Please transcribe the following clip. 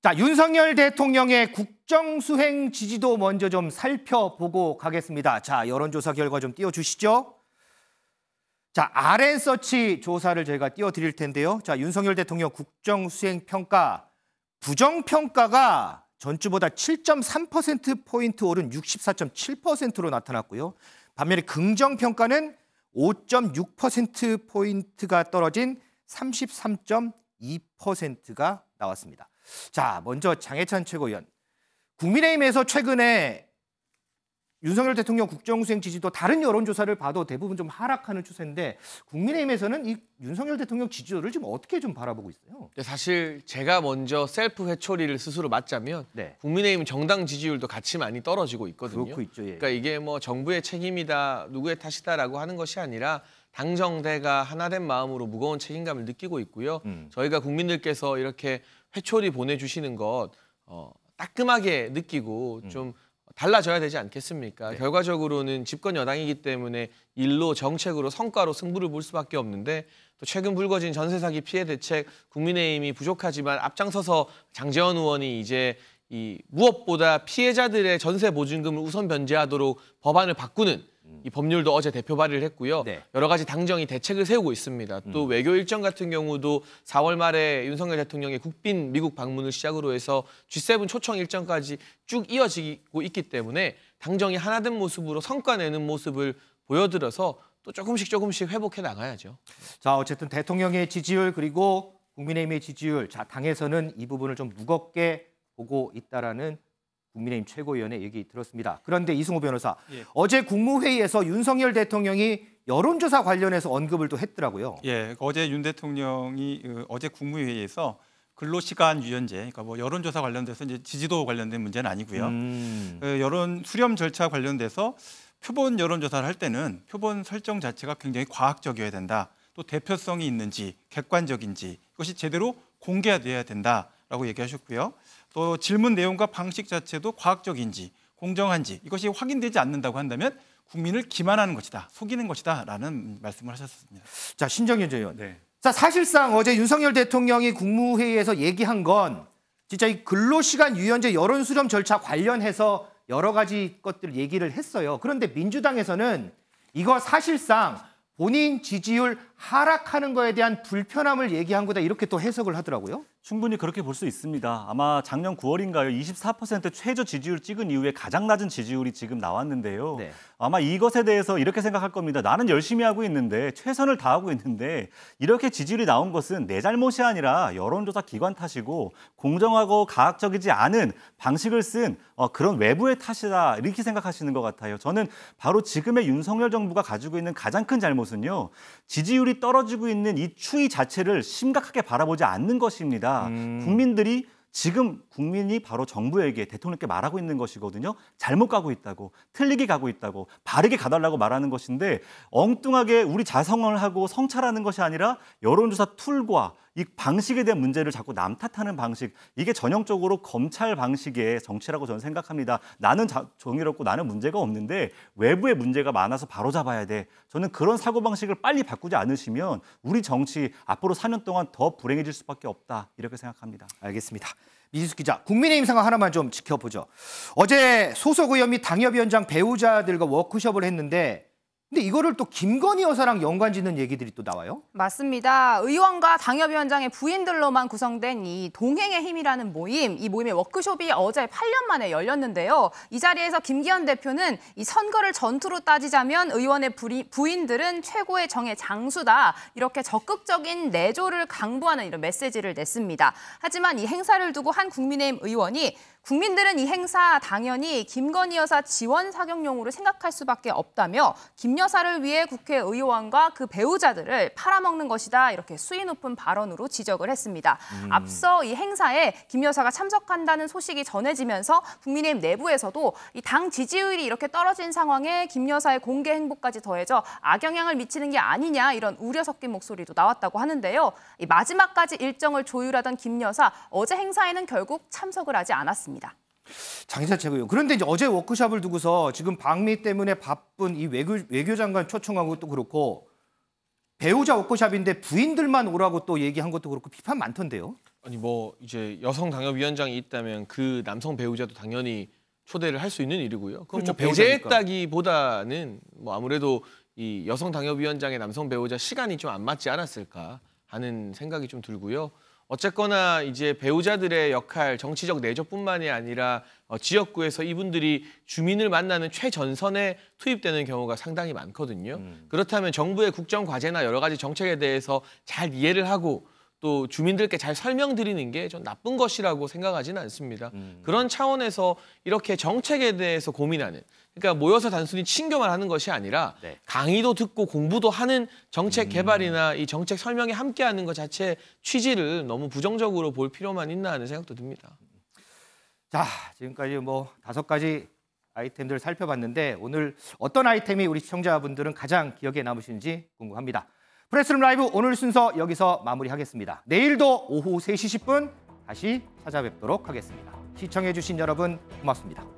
자, 윤석열 대통령의 국정수행 지지도 먼저 좀 살펴보고 가겠습니다. 자, 여론조사 결과 좀 띄워주시죠. 자, RN서치 조사를 저희가 띄워드릴 텐데요. 자, 윤석열 대통령 국정수행 평가, 부정평가가 전주보다 7.3%포인트 오른 64.7%로 나타났고요. 반면에 긍정평가는 5.6%포인트가 떨어진 33.2%가 나왔습니다. 자, 먼저 장해찬 최고위원. 국민의힘에서 최근에 윤석열 대통령 국정수행 지지도 다른 여론조사를 봐도 대부분 좀 하락하는 추세인데 국민의힘에서는 이 윤석열 대통령 지지도를 지금 어떻게 좀 바라보고 있어요? 사실 제가 먼저 셀프 회초리를 스스로 맞자면 국민의힘 정당 지지율도 같이 많이 떨어지고 있거든요. 그렇고 있죠. 예. 그러니까 이게 뭐 정부의 책임이다, 누구의 탓이다라고 하는 것이 아니라 당정대가 하나된 마음으로 무거운 책임감을 느끼고 있고요. 저희가 국민들께서 이렇게 회초리 보내주시는 것 따끔하게 느끼고 좀 달라져야 되지 않겠습니까? 네. 결과적으로는 집권 여당이기 때문에 일로 정책으로 성과로 승부를 볼 수밖에 없는데 또 최근 불거진 전세 사기 피해 대책 국민의힘이 부족하지만 앞장서서 장제원 의원이 이제 이 무엇보다 피해자들의 전세 보증금을 우선 변제하도록 법안을 바꾸는 이 법률도 어제 대표 발의를 했고요. 네. 여러 가지 당정이 대책을 세우고 있습니다. 또 외교 일정 같은 경우도 4월 말에 윤석열 대통령의 국빈 미국 방문을 시작으로 해서 G7 초청 일정까지 쭉 이어지고 있기 때문에 당정이 하나된 모습으로 성과 내는 모습을 보여드려서 또 조금씩 회복해 나가야죠. 자, 어쨌든 대통령의 지지율 그리고 국민의힘의 지지율, 자, 당에서는 이 부분을 좀 무겁게 보고 있다라는 국민의힘 최고위원의 얘기 들었습니다. 그런데 이승호 변호사, 어제 국무회의에서 윤석열 대통령이 여론조사 관련해서 언급을 또 했더라고요. 예, 어제 윤 대통령이 어제 국무회의에서 근로시간 유연제, 그러니까 뭐 여론조사 관련돼서 이제 지지도 관련된 문제는 아니고요. 여론 수렴 절차 관련돼서 표본 여론조사를 할 때는 표본 설정 자체가 굉장히 과학적이어야 된다. 또 대표성이 있는지, 객관적인지 이것이 제대로 공개돼야 된다라고 얘기하셨고요. 또 질문 내용과 방식 자체도 과학적인지 공정한지 이것이 확인되지 않는다고 한다면 국민을 기만하는 것이다, 속이는 것이다라는 말씀을 하셨습니다. 자, 신정현 전 의원. 네. 자, 사실상 어제 윤석열 대통령이 국무회의에서 얘기한 건 진짜 이 근로시간 유연제 여론 수렴 절차 관련해서 여러 가지 것들 얘기를 했어요. 그런데 민주당에서는 이거 사실상 본인 지지율 하락하는 거에 대한 불편함을 얘기한 거다 이렇게 또 해석을 하더라고요. 충분히 그렇게 볼 수 있습니다. 아마 작년 9월인가요? 24% 최저 지지율 찍은 이후에 가장 낮은 지지율이 지금 나왔는데요. 네. 아마 이것에 대해서 이렇게 생각할 겁니다. 나는 열심히 하고 있는데 최선을 다하고 있는데 이렇게 지지율이 나온 것은 내 잘못이 아니라 여론조사 기관 탓이고 공정하고 과학적이지 않은 방식을 쓴 그런 외부의 탓이다 이렇게 생각하시는 것 같아요. 저는 바로 지금의 윤석열 정부가 가지고 있는 가장 큰 잘못은요. 지지율이 떨어지고 있는 이 추이 자체를 심각하게 바라보지 않는 것입니다. 국민들이 지금 국민이 바로 정부에게 대통령께 말하고 있는 것이거든요. 잘못 가고 있다고, 틀리게 가고 있다고, 바르게 가달라고 말하는 것인데 엉뚱하게 우리 자성을 하고 성찰하는 것이 아니라 여론조사 툴과 이 방식에 대한 문제를 자꾸 남 탓하는 방식, 이게 전형적으로 검찰 방식의 정치라고 저는 생각합니다. 나는 정의롭고 나는 문제가 없는데 외부의 문제가 많아서 바로잡아야 돼. 저는 그런 사고방식을 빨리 바꾸지 않으시면 우리 정치 앞으로 4년 동안 더 불행해질 수밖에 없다. 이렇게 생각합니다. 알겠습니다. 미지수 기자, 국민의힘 상황 하나만 좀 지켜보죠. 어제 소속 의원 및 당협위원장 배우자들과 워크숍을 했는데 근데 이거를 또 김건희 여사랑 연관짓는 얘기들이 또 나와요? 맞습니다. 의원과 당협위원장의 부인들로만 구성된 이 동행의 힘이라는 모임, 이 모임의 워크숍이 어제 8년 만에 열렸는데요. 이 자리에서 김기현 대표는 이 선거를 전투로 따지자면 의원의 부인들은 최고의 정의 장수다. 이렇게 적극적인 내조를 강조하는 이런 메시지를 냈습니다. 하지만 이 행사를 두고 한 국민의힘 의원이 국민들은 이 행사 당연히 김건희 여사 지원 사격용으로 생각할 수밖에 없다며 김 여사를 위해 국회의원과 그 배우자들을 팔아먹는 것이다 이렇게 수위 높은 발언으로 지적을 했습니다. 앞서 이 행사에 김 여사가 참석한다는 소식이 전해지면서 국민의힘 내부에서도 이 당 지지율이 이렇게 떨어진 상황에 김 여사의 공개 행보까지 더해져 악영향을 미치는 게 아니냐 이런 우려 섞인 목소리도 나왔다고 하는데요. 이 마지막까지 일정을 조율하던 김 여사 어제 행사에는 결국 참석을 하지 않았습니다. 장희찬 최고위원. 그런데 이제 어제 워크숍을 두고서 지금 방미 때문에 바쁜 이 외교장관 초청한 것도 그렇고 배우자 워크숍인데 부인들만 오라고 또 얘기한 것도 그렇고 비판 많던데요. 아니 뭐 이제 여성 당협위원장이 있다면 그 남성 배우자도 당연히 초대를 할 수 있는 일이고요. 그럼 그렇죠, 뭐 배제했다기보다는 뭐 아무래도 이 여성 당협위원장의 남성 배우자 시간이 좀 안 맞지 않았을까 하는 생각이 좀 들고요. 어쨌거나 이제 배우자들의 역할, 정치적 내조뿐만이 아니라 지역구에서 이분들이 주민을 만나는 최전선에 투입되는 경우가 상당히 많거든요. 그렇다면 정부의 국정 과제나 여러 가지 정책에 대해서 잘 이해를 하고 또 주민들께 잘 설명드리는 게 좀 나쁜 것이라고 생각하지는 않습니다. 그런 차원에서 이렇게 정책에 대해서 고민하는, 그러니까 모여서 단순히 친교만 하는 것이 아니라 네. 강의도 듣고 공부도 하는 정책 개발이나 이 정책 설명에 함께하는 것 자체 취지를 너무 부정적으로 볼 필요만 있나 하는 생각도 듭니다. 자, 지금까지 뭐 5가지 아이템들 살펴봤는데 오늘 어떤 아이템이 우리 시청자분들은 가장 기억에 남으시는지 궁금합니다. 프레스룸 라이브 오늘 순서 여기서 마무리하겠습니다. 내일도 오후 3시 10분 다시 찾아뵙도록 하겠습니다. 시청해주신 여러분 고맙습니다.